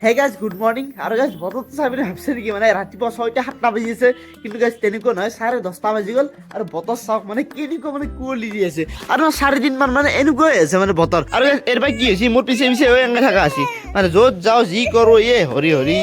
hey guys good morning আৰু guys বতৰটো চাই পিনে ভাবিছে নেকি মানে ৰাতিপুৱা 6টা 7টা বাজি আছে কিন্তু গাইজ তেনেকুৱা নহয় 10:30 বাজি গ'ল আৰু বতৰ চাওক মানে কেনেকুৱা মানে কুঁৱলী দি আছে আৰু 4 দিনমান মানে এনেকুৱাই আছে মানে বতৰ আৰু এৰবাৰ কি হৈছে মোৰ পিছে পিছে এনেকৈ থকা আছে মানে য'ত যাওঁ যি কৰোঁ হৰি হৰি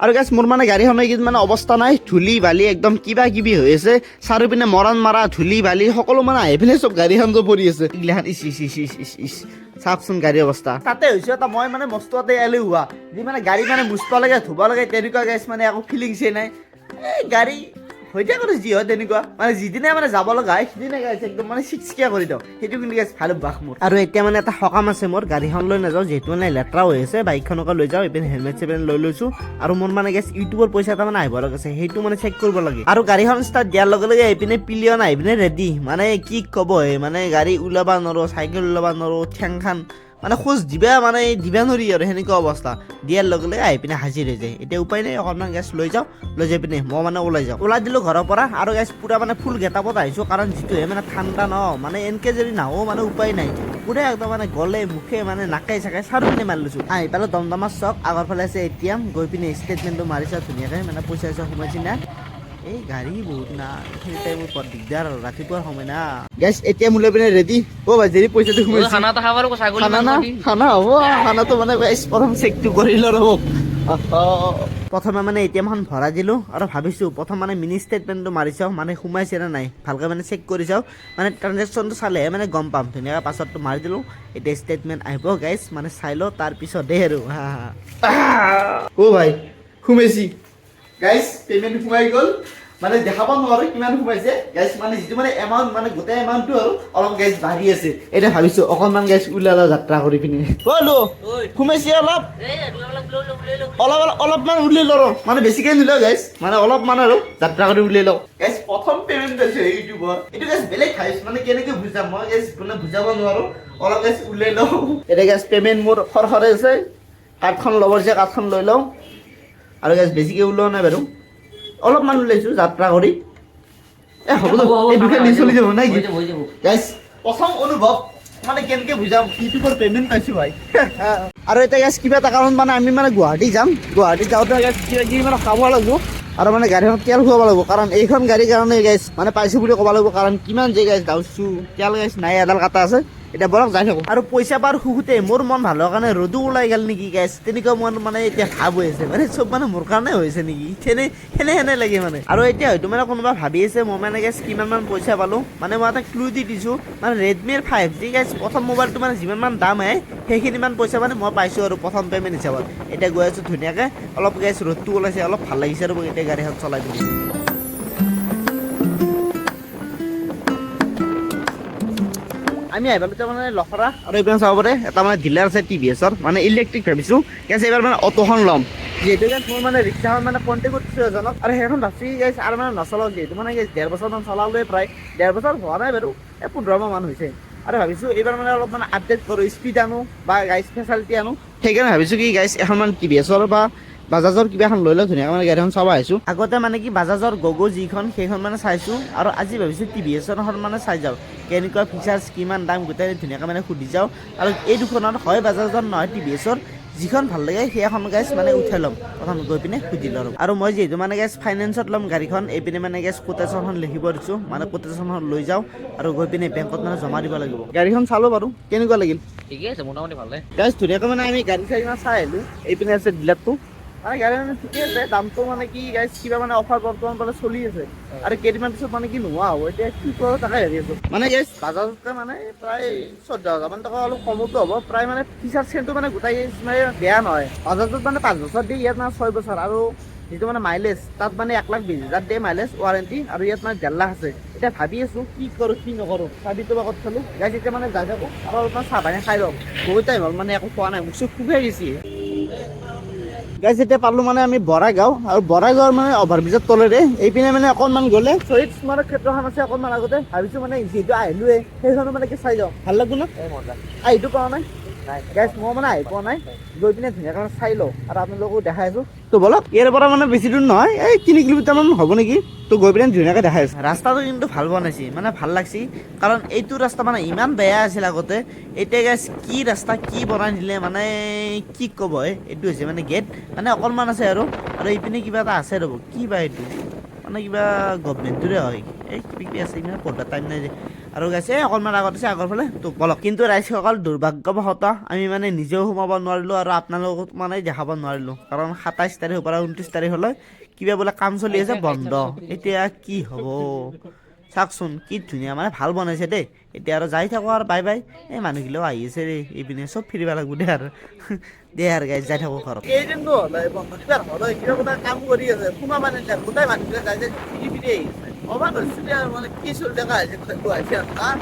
আৰু গাইজ মোৰ মানে গাড়ীখনৰ এইকেইদিন মানে অৱস্থা নাই ধূলি বালি একদম কিবা কিবি হৈ আছে চাৰিওপিনে মৰাণ মাৰা ধূলি বালি সকলো মানে আহি পিনে চব গাড়ীখন পৰি আছে এইগিলাখান ইচ ইচ ইচ ইচ ইচ ইচ চাওকচোন গাড়ীৰ অৱস্থা তাতে হৈছে এটা মই মানে মস্ত এটা এলেহুৱা যি মানে গাড়ী মানে মুচব লাগে ধুব লাগে তেনেকুৱা গাইছ মানে একো ফিলিংছেই নাই এই গাড়ী হৈ যায় আৰু যি হয় তেনেকুৱা মানে যিদিনা মানে যাব লগা হয় সিদিনা গাইছ একদম মানে চিকচিকিয়া কৰি দিওঁ সেইটো কিন্তু গাইছ ভাল অভ্যাস মোৰ আৰু এতিয়া মানে এটা সকাম আছে মোৰ গাড়ীখন লৈ নাযাওঁ যিহেতু মানে লেতেৰা হৈ আছে বাইকখনকে লৈ যাওঁ এইপিনে হেলমেট চেলমেট লৈ লৈছোঁ আৰু মোৰ মানে গাইছ ইউটিউবৰ পইচা এটা মানে আহিব লগা আছে সেইটো মানে চেক কৰিব লাগে আৰু গাড়ীখন ষ্টাৰ্ট দিয়াৰ লগে লগে এইপিনে পিলিয়ন আহি পিনে ৰেডি মানে কি ক'ব মানে গাড়ী ওলাব নোৱাৰোঁ চাইকেল ওলাব নোৱাৰোঁ ঠেংখান মানে খোজ দিবা মানে দিবা নোৱাৰি আৰু সেনেকুৱা অৱস্থা দিয়াৰ লগে লগে আহি পিনে হাজিৰ হৈ যায় এতিয়া উপায় নাই অকণমান গেছ লৈ যাওঁ লৈ যাই পিনে মই মানে ওলাই দিলোঁ ঘৰৰ পৰা আৰু গেছ পুৰা মানে ফুল গেটাপত আহিছোঁ কাৰণ যিটোহে মানে ঠাণ্ডা ন মানে এনেকৈ যদি নাহো মানে উপায় নাই পুৰা একদম মানে গলে মুখে মানে নাকে চাকে চাৰিওপিনে মাৰি লৈছোঁ আহি পেলাই দমদমাৰ চক আগৰ ফালে আছে এটিএম গৈ পিনে ষ্টেটমেণ্টটো মাৰিছা ধুনীয়াকৈ মানে পইচা চইচা সোমাইছি না এই গাড়ী বহুত না সেই টাইমত বৰ দিগদাৰ আৰু ৰাতিপুৱাৰ সময় না গেছ এতিয়া মোলৈ পিনে ৰেডি অ' ভাই যদি পইচাটো সোমাইছে খানা হ'ব খানাটো মানে প্ৰথম চেকটো কৰিলোঁ ৰ'ব প্ৰথমে মানে এটিএমখন ভৰাই দিলোঁ আৰু ভাবিছোঁ প্ৰথম মানে মিনি ষ্টেটমেণ্টটো মাৰি চাওঁ মানে সোমাইছে নে নাই ভালকৈ মানে চেক কৰি চাওঁ মানে ট্ৰানজেকশ্যনটো চালেহে মানে গম পাম ধুনীয়াকৈ পাছৱৰ্ডটো মাৰি দিলোঁ এতিয়া ষ্টেটমেণ্ট আহিব গাইজ মানে চাই লওঁ তাৰপিছতহে আৰু অ' ভাই সোমাইছি গাইজ পেমেণ্ট সোমাই গ'ল মানে দেখাব নোৱাৰো কিমান সোমাইছে গাইজ মানে যিটো মানে এমাউণ্ট মানে গোটেই এমাউণ্টটো আৰু অলপ গাইজ বাঢ়ি আছে এতিয়া ভাবিছোঁ অকণমান গাইজ ওলালা যাত্ৰা কৰি পিনে সোমাইছে অলপমান উলিয়াই লওঁ মানে বেছিকৈ নিলেও গাইজ মানে অলপমান আৰু যাত্ৰা কৰি উলিয়াই লওঁ গাইজ প্ৰথম পেমেণ্ট পাইছোঁ ইউটিউবৰ এইটো গাইজ বেলেগ খাইছোঁ মানে কেনেকৈ বুজাম মই গাইজ মানে বুজাব নোৱাৰোঁ অলপ গাইজ উলিয়াই লওঁ এতিয়া গাইজ পেমেণ্ট মোৰ খৰখৰে আছে কাৰ্ডখন ল'ব যে কাৰ্ডখন লৈ লওঁ আৰু গাইজ বেছিকৈ ওলোৱা নাই বাৰু অলপমান ওলাইছোঁ যাত্ৰা কৰি হ'ব এই দুখে চলি যাব নাই গাইজ প্ৰথম অনুভৱ মানে কেনেকৈ বুজাম ইউটিউবৰ পেমেণ্ট পাইছোঁ ভাই আৰু এতিয়া গাইজ কিবা এটা কাৰণ মানে আমি মানে গুৱাহাটী যাম গুৱাহাটী যাওঁতে গাইজ কিবা কিবি মানে খাব লাগিব আৰু মানে গাড়ীখন তেল খুৱাব লাগিব কাৰণ এইখন গাড়ীৰ কাৰণে গাইজ মানে পাইছোঁ বুলি ক'ব লাগিব কাৰণ কিমান যে গাইজ দাউছোঁ তেল গাইজ নাই এডাল কাটা আছে এতিয়া বৰক যাই থাকোঁ আৰু পইচা পাৰ সুখোতে মোৰ মন ভাল হোৱাৰ কাৰণে ৰ'দো ওলাই গ'ল নেকি গাইজ তেনেকুৱা মন মানে এতিয়া ভাৱ হৈ আছে মানে চব মানে মোৰ কাৰণে হৈছে নেকি সেনে লাগে মানে আৰু এতিয়া হয়তো মানে কোনোবা ভাবি আছে মই মানে গাইজ কিমানমান পইচা পালোঁ মানে মই এটা ক্লু দি দিছোঁ মানে ৰেডমিৰ 5G গাইজ প্ৰথম মোবাইলটো মানে যিমানমান দাম আহে সেইখিনিমান পইচা মানে মই পাইছোঁ আৰু প্ৰথম পে'মেণ্ট হিচাপত এতিয়া গৈ আছোঁ ধুনীয়াকৈ অলপ গাইজ ৰ'দটো ওলাইছে অলপ ভাল লাগিছে আৰু মই এতিয়া গাড়ীখন চলাই দিছোঁ আমি আহিবলৈ মানে লখৰা আৰু এইপিনে চাব পাৰে এটা মানে ডিলাৰ আছে TVS-ৰ মানে ইলেক্ট্ৰিক ভাবিছোঁ গেছ এইবাৰ মানে অটোখন ল'ম যিহেতু গেছ মোৰ মানে ৰিক্সাখন মানে কণ্টেক্ট কৰিছোঁ এজনক আৰু সেইখন ভাবছি গেছ আৰু মানে নচলাওঁ যিহেতু মানে গেছ 1.5 বছৰমান চলালোৱে প্ৰায় 1.5 বছৰ হোৱা নাই বাৰু 15 মাহ মান হৈছে আৰু ভাবিছোঁ এইবাৰ মানে অলপ মানে আপডেট কৰোঁ স্পীড আনো বা গাইজ ফেচিলিটি আনো সেইকাৰণে ভাবিছোঁ কি গাইজ এখনমান TVS-ৰ বা বাজাজৰ কিবা এখন লৈ লওঁ ধুনীয়াকৈ মানে গাড়ীখন চাব আহিছোঁ আগতে মানে কি বাজাজৰ গগো যিখন সেইখন মানে চাইছোঁ আৰু আজি ভাবিছোঁ TVS-ৰ এখন মানে চাই যাওঁ কেনেকুৱা ফিচাৰ্ছ কিমান দাম গোটেই ধুনীয়াকৈ মানে সুধি যাওঁ আৰু এই দুখনত হয় বাজাজৰ নহয় TVS-ৰ যিখন ভাল লাগে সেইখন গাইজ মানে উঠাই ল'ম প্ৰথম গৈ পিনে সুধি ল'ম আৰু মই যিহেতু মানে গাইজ ফাইনেন্সত ল'ম গাড়ীখন এইপিনে মানে গাইজ কোটেশ্যনখন লিখিব দিছোঁ মানে কোটেশ্যনখন লৈ যাওঁ আৰু গৈ পিনে বেংকত মানে জমা দিব লাগিব গাড়ীখন চালোঁ বাৰু কেনেকুৱা লাগিল ঠিকে আছে মোটামুটি ভালে গাইজ ধুনীয়াকৈ মানে আমি গাড়ী চাই আহিলোঁ এইপিনে আছে ডিলাৰটো মানে গাড়ী মানে ঠিকে আছে দামটো মানে কি গাইজ কিবা মানে অফাৰ বৰ্তমান মানে চলি আছে আৰু কেইদিনমান পিছত মানে কি নোহোৱা হ'ব এতিয়া কি কৰোঁ তাকে ভাবি আছোঁ মানে গাইজ বাজাজতকৈ মানে প্ৰায় 14,000 মান টকা অলপ কমতো হ'ব প্ৰায় মানে ফিচাৰ চেনটো মানে গোটাই মানে বেয়া নহয় বাজাজত মানে 5 বছৰ দিয়ে ইয়াত মানে 6 বছৰ আৰু যিটো মানে মাইলেজ তাত মানে 1,20,000 দিয়ে মাইলেজ ৱাৰেণ্টি আৰু ইয়াত মানে 1.5 লাখ আছে এতিয়া ভাবি আছোঁ কি কৰোঁ কি নকৰোঁ চাবিটো বা ক'ত থলোঁ গাইজ এতিয়া মানে যাই থাকোঁ আৰু অলপমান চাহ পানী খাই লওঁ বহুত টাইম হ'ল মানে একো খোৱা নাই মোক চব খুবেই গেছি গাইজ এতিয়া পালোঁ মানে আমি বৰাইগাঁও আৰু বৰাইগাঁৱৰ মানে অভাৰব্ৰিজৰ তলেৰে এইপিনে মানে অকণমান গ'লে শ্বহীদ স্মাৰক ক্ষেত্ৰখন আছে অকণমান আগতে ভাবিছোঁ মানে যিহেতু আহিলোৱে সেইখনো মানে কি চাই যাওঁ ভাল লাগব ন আহিটো পোৱা নাই গাইছ মই মানে আহি পোৱা নাই গৈ পিনে ধুনীয়াকৈ চাই লওঁ আৰু আপোনালোকো দেখাই আছো তো বলক ইয়াৰ পৰা মানে বেছি দূৰ নহয় এই 3 কিলোমিটাৰ মান হ'ব নেকি তো গৈ পিনে ধুনীয়াকৈ দেখাই আছো ৰাস্তাটো কিন্তু ভাল বনাইছে মানে ভাল লাগছি কাৰণ এইটো ৰাস্তা মানে ইমান বেয়া আছিল আগতে এতিয়া গাইছ কি ৰাস্তা কি বনাই দিলে মানে কি ক'ব এইটো হৈছে মানে গেট মানে অকণমান আছে আৰু এইপিনে কিবা এটা আছে ৰ'ব কি বা এইটো মানে কিবা গভমেণ্টৰে হয় এই কিবা আছে ইমান পঢ়া টাইম নাই যে আৰু গাইছে অকণমান আগত আছে আগৰ ফালে তো বলক কিন্তু ৰাইজসকল দুৰ্ভাগ্যবশতঃ আমি মানে নিজেও সোমাব নোৱাৰিলোঁ আৰু আপোনালোকক মানে দেখাব নোৱাৰিলোঁ কাৰণ 27 তাৰিখৰ পৰা 29 তাৰিখলৈ কিবা বোলে কাম চলি আছে বন্ধ এতিয়া কি হ'ব চাওকচোন কি ধুনীয়া মানে ভাল বনাইছে দেই এতিয়া আৰু যাই থাকোঁ আৰু বাই বাই এই মানুহগিলাও আহি আছে দেই এইপিনে চব ফিৰিব লাগিব দেই আৰু দে আৰু গাইজ যাই থাকোঁ ঘৰত কেইদিনটো হ'ল কিবা কাম কৰি আছে সোমা মানে গোটাই মানুহবিলাক যাই যাই ফিৰি ফিৰি আহিছে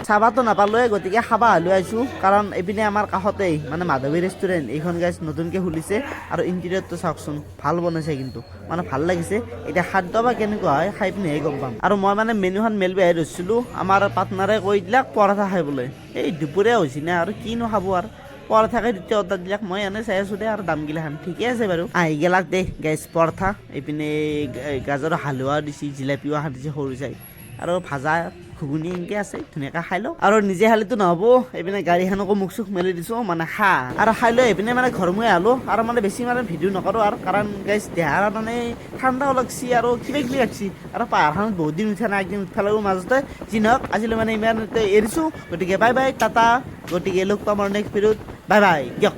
চাবাতো নাপালোৱে গতিকে খাবা হলেও আহিছোঁ কাৰণ এইপিনে আমাৰ কাষতেই মানে মাধৱী ৰেষ্টুৰেণ্ট এইখন গাইজ নতুনকৈ খুলিছে আৰু ইণ্টেৰিয়ৰটো চাওকচোন ভাল বনাইছে কিন্তু মানে ভাল লাগিছে এতিয়া খাদ্য বা কেনেকুৱা হয় খাই পিনেহে গম পাম আৰু মই মানে মেনুখন মেলবি আহি ধৰিছিলোঁ আমাৰ পাৰ্টনাৰে কৈ দিলাক পৰঠা খাই বোলে এই দুপৰীয়া হৈছে না আৰু কিনো খাব আৰু পৰঠাকে দ্বিতীয় অৰ্ডাৰ দিলাক মই এনেই চাই আছোঁ দে আৰু দামগিলাখান ঠিকে আছে বাৰু আহি গেলাক দেই গাইজ পৰঠা এইপিনে গাজৰৰ হালোৱা দিছে জিলাপিও আহা দিছে সৰু চাই আৰু ভাজা ঘুগুনি এনেকৈ আছে ধুনীয়াকৈ খাই লওঁ আৰু নিজে খালেতো নহ'ব এইপিনে গাড়ীখনকো মুখ চুখ মেলি দিছোঁ মানে খা আৰু খাই লৈ এইপিনে মানে ঘৰ মই আহলোঁ আৰু মানে বেছি মানে ভিডিঅ' নকৰোঁ আৰু কাৰণ গাইজ দেহাৰ মানে ঠাণ্ডাও লাগছি আৰু কিবা কিবি লাগছি আৰু পাহাৰখনত বহুত দিন উঠা নাই একদিন উঠিব লাগিব মাজতে যি নহওক আজিলৈ মানে ইমান এৰিছোঁ গতিকে বাই বাই টাটা গতিকে লগ পাম আৰু নেক্সট ভিডিঅ'ত বাই বাই দিয়ক